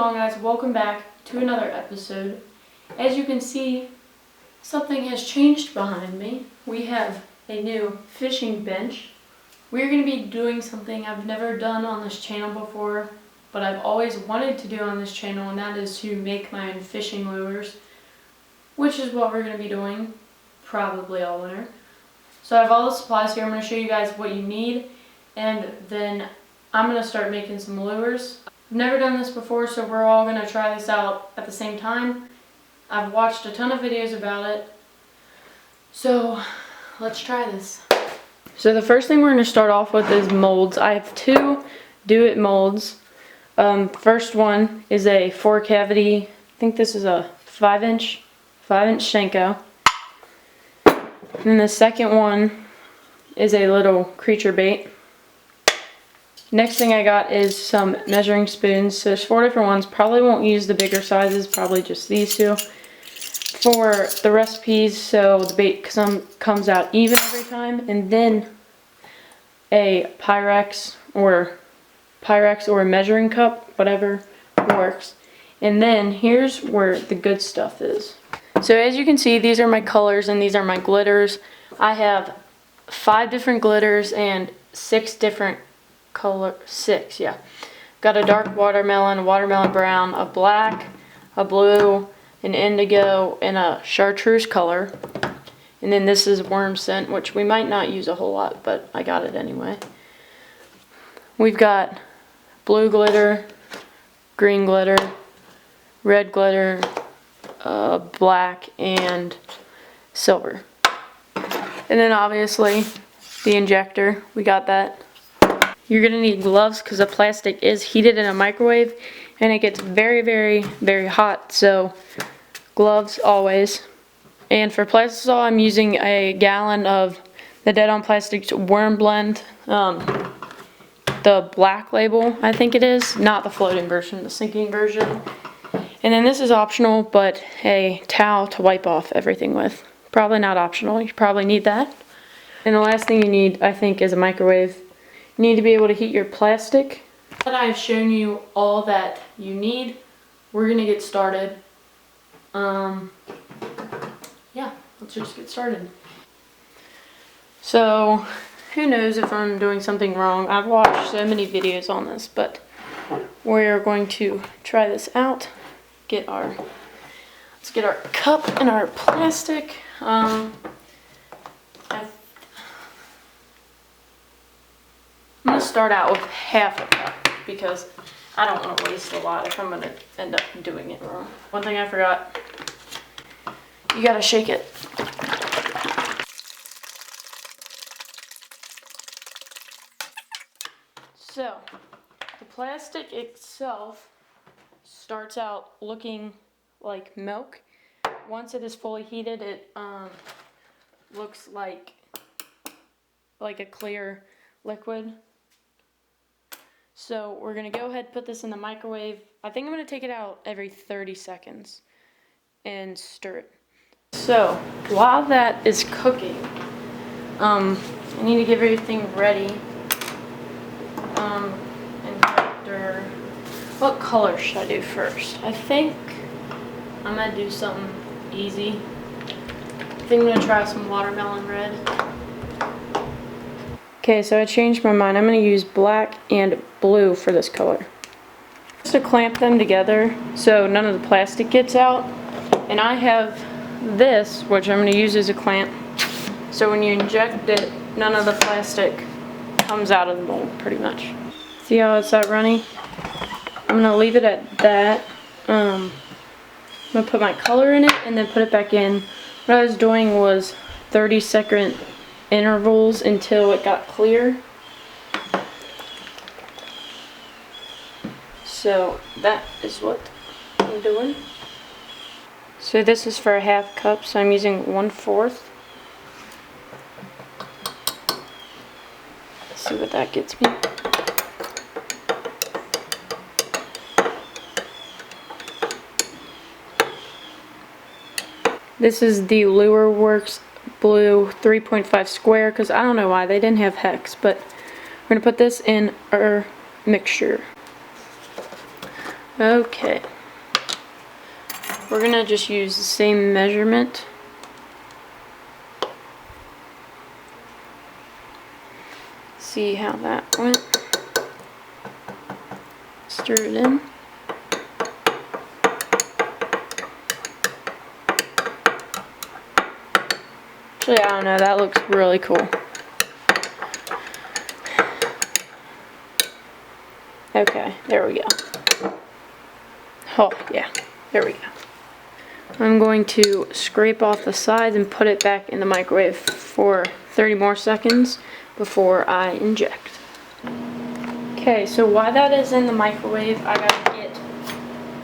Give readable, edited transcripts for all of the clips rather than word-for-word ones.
on, guys? Welcome back to another episode. As you can see, something has changed behind me. We have a new fishing bench. We're going to be doing something I've never done on this channel before, but I've always wanted to do on this channel, and that is to make my own fishing lures, which is what we're going to be doing probably all winter. So I have all the supplies here. I'm going to show you guys what you need, and then I'm going to start making some lures. I've never done this before, so we're all going to try this out at the same time. I've watched a ton of videos about it, so let's try this. So the first thing we're going to start off with is molds. I have two do-it molds. First one is a 4-cavity, I think this is a 5-inch Senko. And the second one is a little creature bait. Next thing I got is some measuring spoons. So there's 4 different ones. Probably won't use the bigger sizes, probably just these two. For the recipes, so the bait comes out even every time. And then a Pyrex or a measuring cup, whatever works. And then here's where the good stuff is. So as you can see, these are my colors and these are my glitters. I have 5 different glitters and 6 different got a dark watermelon, a watermelon brown, a black, a blue, an indigo, and a chartreuse color. And then this is worm scent, which we might not use a whole lot, but I got it anyway. We've got blue glitter, green glitter, red glitter, black, and silver. And then obviously the injector, we got that. You're going to need gloves because the plastic is heated in a microwave and it gets very, very, very hot. So gloves always. And for Plastisol, I'm using a gallon of the Dead on Plastics Worm Blend. The black label, I think it is. Not the floating version, the sinking version. And then this is optional, but a towel to wipe off everything with. Probably not optional. You probably need that. And the last thing you need, I think, is a microwave. You need to be able to heat your plastic. Now that I've shown you all that you need, we're going to get started. Yeah, let's just get started. So, who knows if I'm doing something wrong. I've watched so many videos on this, but we're going to try this out. Let's get our cup and our plastic. I'm going to start out with half a cup because I don't want to waste a lot if I'm going to end up doing it wrong. One thing I forgot, you got to shake it. So, the plastic itself starts out looking like milk. Once it is fully heated, it looks like a clear liquid. So we're going to go ahead and put this in the microwave. I think I'm going to take it out every 30 seconds and stir it. So while that is cooking, I need to get everything ready. And what color should I do first? I think I'm going to do something easy. I think I'm going to try some watermelon red. Okay, so I changed my mind. I'm going to use black and blue for this color. Just to clamp them together so none of the plastic gets out. And I have this, which I'm going to use as a clamp. So when you inject it, none of the plastic comes out of the mold, pretty much. See how it's that runny? I'm going to leave it at that. I'm going to put my color in it and then put it back in. What I was doing was 30-second intervals until it got clear. So that is what I'm doing. So this is for a half cup, so I'm using 1/4. Let's see what that gets me. This is the Lure Works Blue 3.5 square, because I don't know why they didn't have hex, but we're going to put this in our mixture. Okay. We're gonna just use the same measurement. See how that went. Stir it in. Actually, I don't know, that looks really cool. Okay, there we go. Oh, yeah, there we go. I'm going to scrape off the sides and put it back in the microwave for 30 more seconds before I inject. Okay, so while that is in the microwave, I gotta get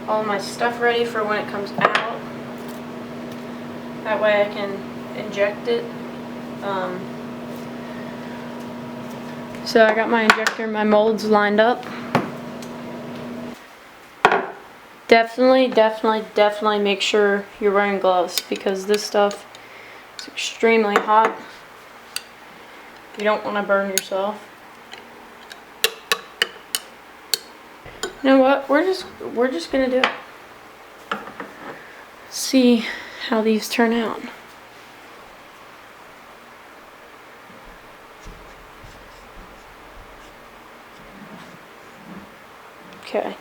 all my stuff ready for when it comes out. That way I can inject it. So I got my injector, my molds lined up. Definitely make sure you're wearing gloves because this stuff is extremely hot. You don't want to burn yourself. You know what? We're just gonna do it. See how these turn out. Okay.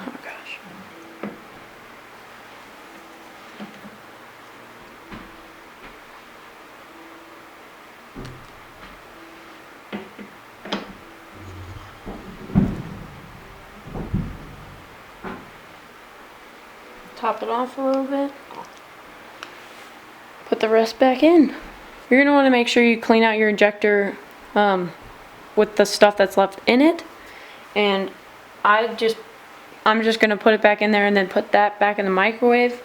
Oh gosh. Top it off a little bit. Put the rest back in. You're gonna want to make sure you clean out your injector with the stuff that's left in it. And I'm just gonna put it back in there and then put that back in the microwave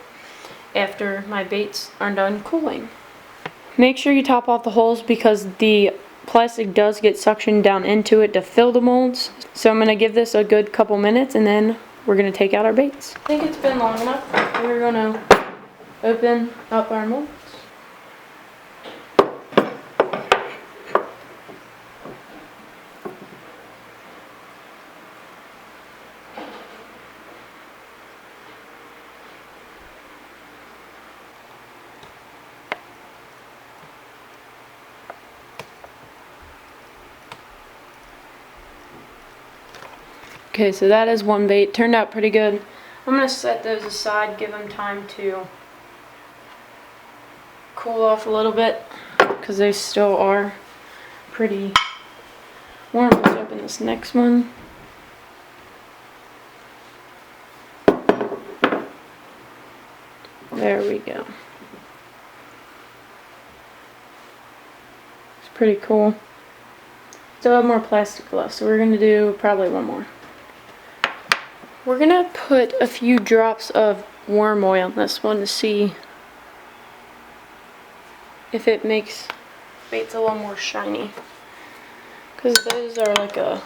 after my baits are done cooling. Make sure you top off the holes because the plastic does get suctioned down into it to fill the molds. So I'm gonna give this a good couple minutes and then we're gonna take out our baits. I think it's been long enough. We're gonna open up our molds. Okay, so that is one bait. Turned out pretty good. I'm going to set those aside, give them time to cool off a little bit because they still are pretty warm. Let's open this next one. There we go. It's pretty cool. Still have more plastic left, so we're going to do probably one more. We're going to put a few drops of worm oil in this one to see if it makes baits a little more shiny. Because those are like a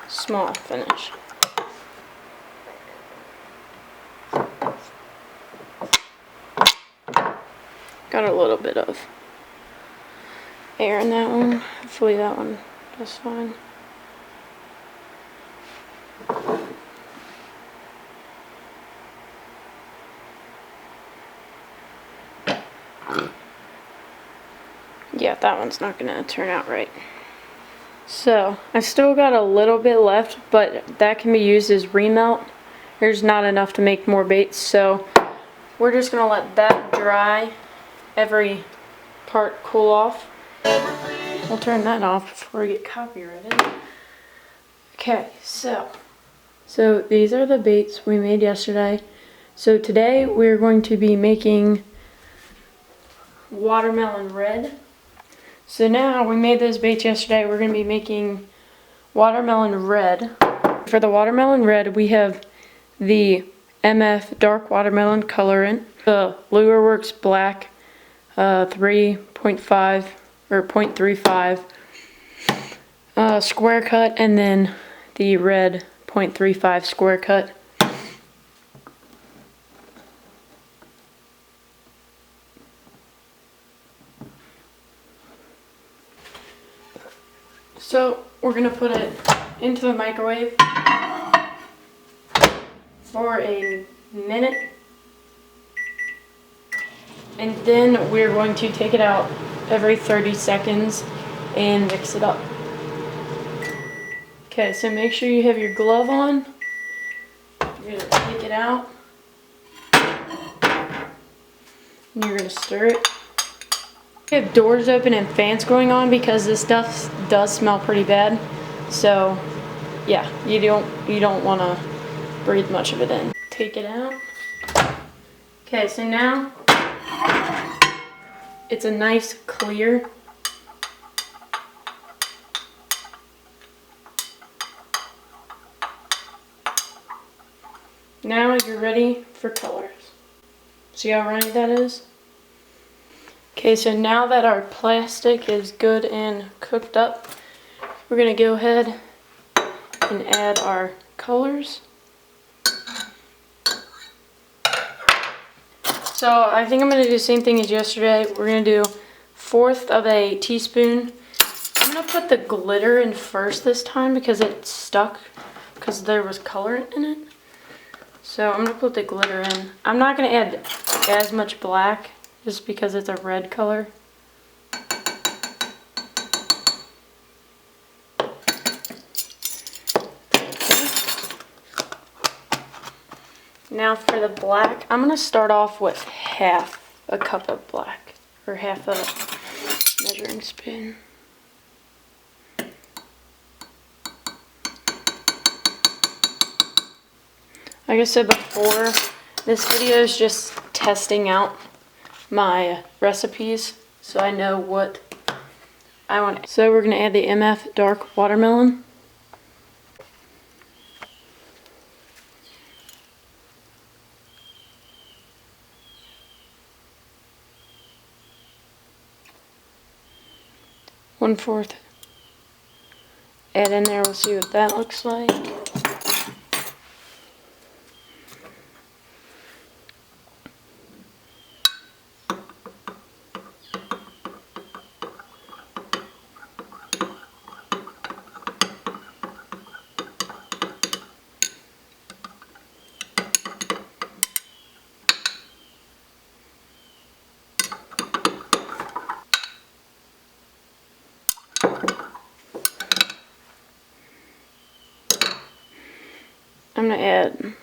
small finish. Got a little bit of air in that one. Hopefully that one does fine. Yeah, that one's not gonna turn out right. So, I still got a little bit left, but that can be used as remelt. There's not enough to make more baits, so we're just gonna let that dry, every part cool off. We'll turn that off before we get copyrighted. Okay, so these are the baits we made yesterday. So today we're going to be making watermelon red. So now we made those baits yesterday. We're going to be making watermelon red. For the watermelon red, we have the MF dark watermelon colorant, the Lure Works black 3.5 or 0.35 square cut, and then the red 0.35 square cut. So we're gonna put it into the microwave for a minute. And then we're going to take it out every 30 seconds and mix it up. Okay, so make sure you have your glove on. You're gonna take it out. And you're gonna stir it. We have doors open and fans going on because this stuff does smell pretty bad. So yeah, you don't wanna breathe much of it in. Take it out. Okay, so now it's a nice clear. Now you're ready for colors. See how runny that is? Okay, so now that our plastic is good and cooked up, we're gonna go ahead and add our colors. So I think I'm gonna do the same thing as yesterday. We're gonna do 1/4 of a teaspoon. I'm gonna put the glitter in first this time because it stuck because there was color in it. So I'm gonna put the glitter in. I'm not gonna add as much black just because it's a red color. Now for the black, I'm gonna start off with 1/2 a cup of black, or 1/2 a measuring spoon. Like I said before, this video is just testing out my recipes so I know what I want. So we're gonna add the MF Dark Watermelon. One-fourth. Add in there, we'll see what that looks like. I'm gonna add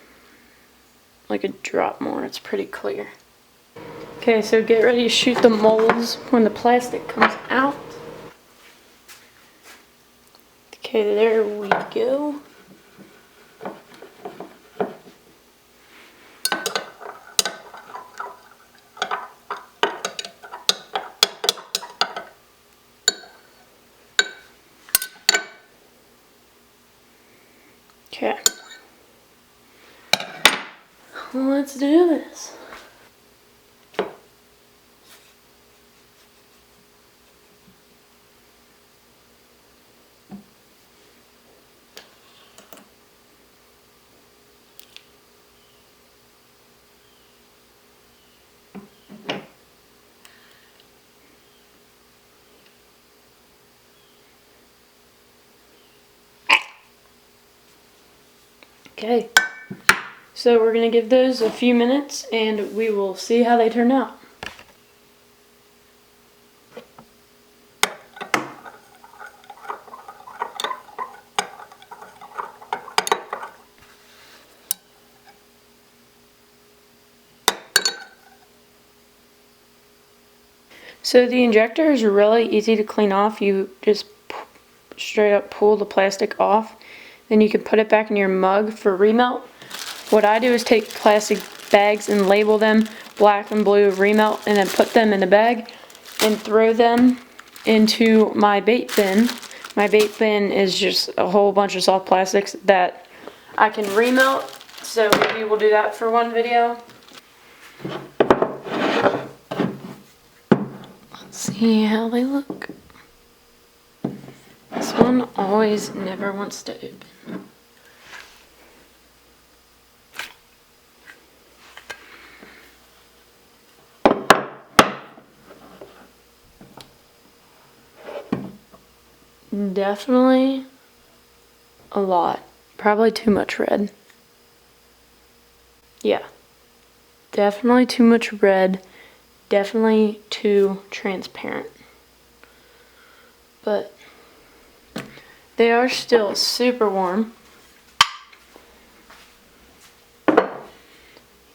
like a drop more, it's pretty clear. Okay, so get ready to shoot the molds when the plastic comes out. Okay, there we go. Okay. Let's do this. Okay. So we're going to give those a few minutes and we will see how they turn out. So the injector is really easy to clean off. You just straight up pull the plastic off. Then you can put it back in your mug for remelt. What I do is take plastic bags and label them black and blue remelt and then put them in the bag and throw them into my bait bin. My bait bin is just a whole bunch of soft plastics that I can remelt. So maybe we'll do that for one video. Let's see how they look. This one always never wants to open. Definitely a lot. Probably too much red. Yeah, definitely too much red, definitely too transparent. But they are still super warm.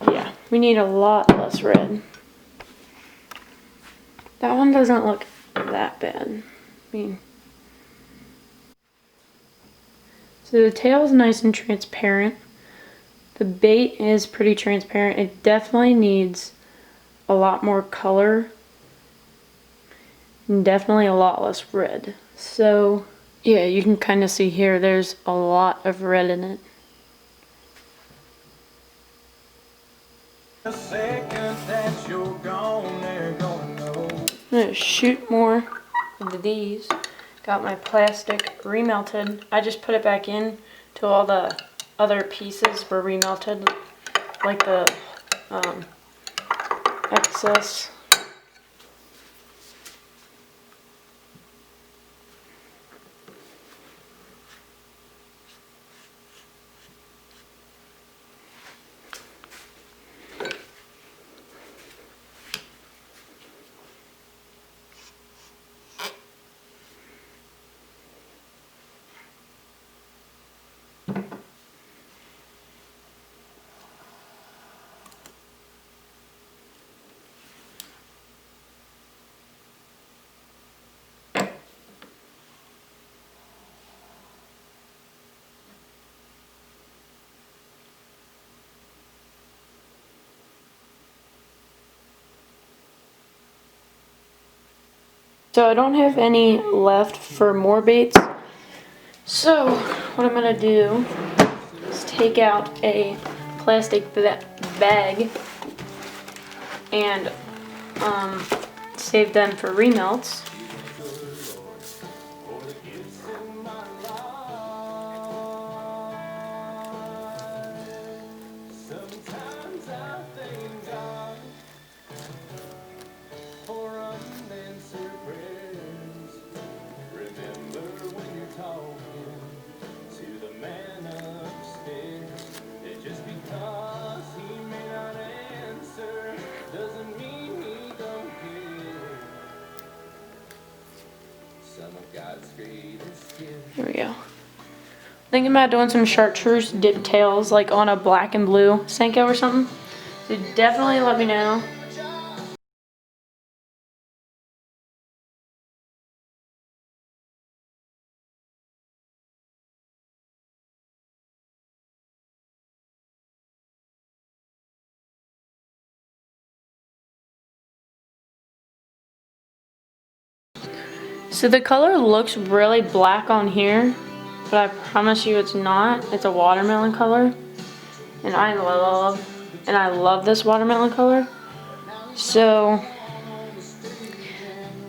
Yeah, we need a lot less red. That one doesn't look that bad. I mean, so the tail is nice and transparent. The bait is pretty transparent. It definitely needs a lot more color and definitely a lot less red. So yeah, you can kind of see here there's a lot of red in it. I'm gonna shoot more of these. Got my plastic remelted. I just put it back in till all the other pieces were remelted, like the excess. So I don't have any left for more baits. So what I'm gonna do is take out a plastic bag and save them for remelts. Here we go. Thinking about doing some chartreuse dip tails like on a black and blue Senko or something. So definitely let me know. So the color looks really black on here, but I promise you it's not. It's a watermelon color. And I love this watermelon color. So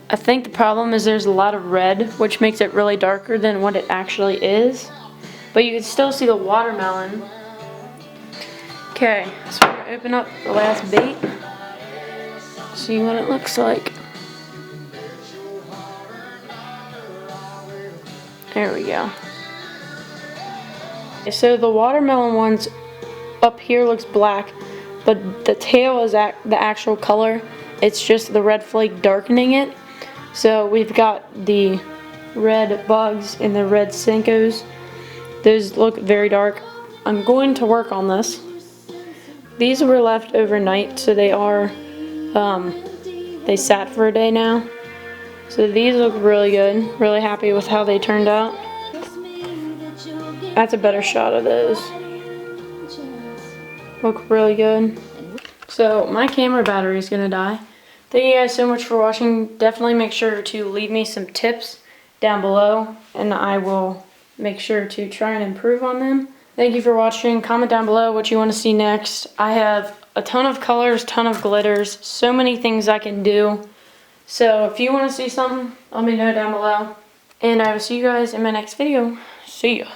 I think the problem is there's a lot of red, which makes it really darker than what it actually is. But you can still see the watermelon. Okay, so we're gonna open up the last bait. See what it looks like. There we go. So the watermelon ones up here looks black, but the tail is the actual color. It's just the red flake darkening it. So we've got the red bugs and the red Senkos. Those look very dark. I'm going to work on this. These were left overnight, so they are, they sat for a day now. So these look really good. Really happy with how they turned out. That's a better shot of those. Look really good. So my camera battery is gonna die. Thank you guys so much for watching. Definitely make sure to leave me some tips down below, and I will make sure to try and improve on them. Thank you for watching. Comment down below what you want to see next. I have a ton of colors, ton of glitters, so many things I can do. So if you want to see something, let me know down below. And I will see you guys in my next video. See ya.